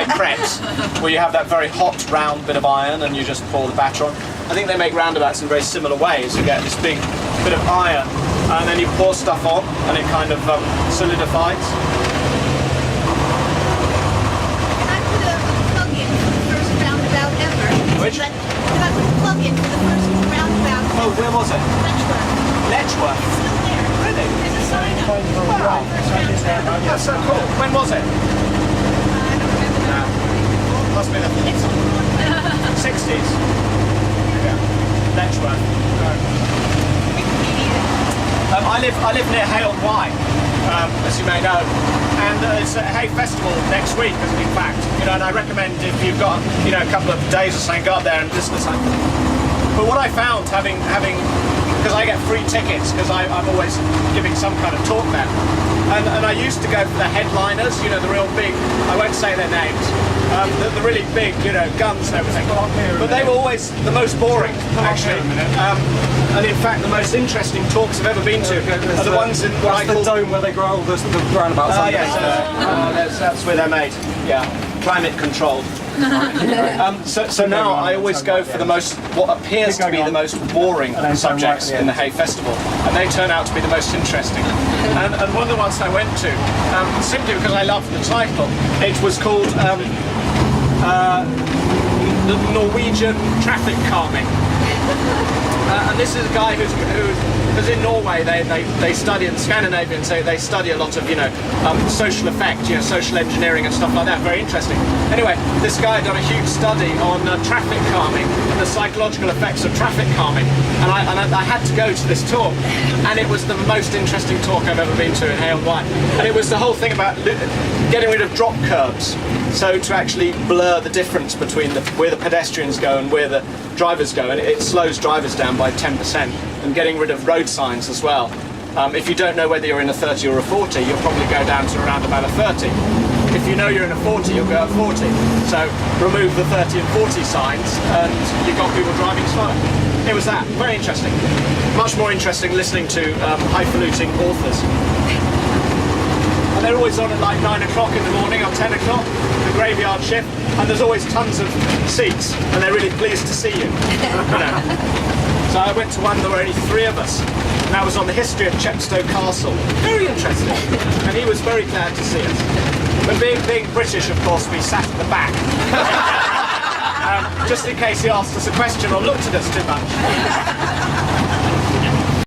make crepes, where you have that very hot round bit of iron and you just pour the batter on. I think they make roundabouts in very similar ways. You get this big bit of iron and then you pour stuff on and it kind of solidifies. And I put a plug-in for the first roundabout ever. Which? I put a plug-in for the first roundabout. Oh, where was it? Letchworth. Letchworth. It's still there. Really? There's a sign up. Wow. That's so cool. When was it? I don't remember now. Must have been It's on the 60s. Yeah. Letchworth. I live near Hay-on-Wye, as you may know, and it's a Hay Festival next week, in fact. You know, and I recommend if you've got a couple of days or something, go up there and listen to something. But what I found having because I get free tickets because I'm always giving some kind of talk there, and I used to go for the headliners, you know, the real big. I won't say their names. The really big, you know, guns and everything. But they were always the most boring, actually. And in fact, the most interesting talks I've ever been to are the ones in what I call the dome where they grow all the roundabouts. Yes, that's where they're made. Yeah, climate controlled. So now I always go for what appears to be the most boring subjects in the Hay Festival, and they turn out to be the most interesting. And one of the ones I went to, simply because I loved the title, it was called the Norwegian traffic calming. And this is a guy who's in Norway. They study, in Scandinavians, they study a lot of, you know, social effect, you know, social engineering and stuff like that. Very interesting. Anyway, this guy had done a huge study on traffic calming and the psychological effects of traffic calming. And I had to go to this talk, and it was the most interesting talk I've ever been to in Hay-on-Wye. And it was the whole thing about getting rid of drop curbs, so to actually blur the difference between where the pedestrians go and where the drivers go, and it slows drivers down by 10%, and getting rid of road signs as well. If you don't know whether you're in a 30 or a 40, you'll probably go down to around about a 30. If you know you're in a 40, you'll go at 40. So remove the 30 and 40 signs and you've got people driving slower. It was that. Very interesting. Much more interesting listening to highfalutin authors. And they're always on at like 9 o'clock in the morning or 10 o'clock, the graveyard shift, and there's always tons of seats, and they're really pleased to see you. You know. So I went to one, there were only 3 of us, and that was on the history of Chepstow Castle. Very interesting. And he was very glad to see us. But being British, of course, we sat at the back. Just in case he asked us a question or looked at us too much.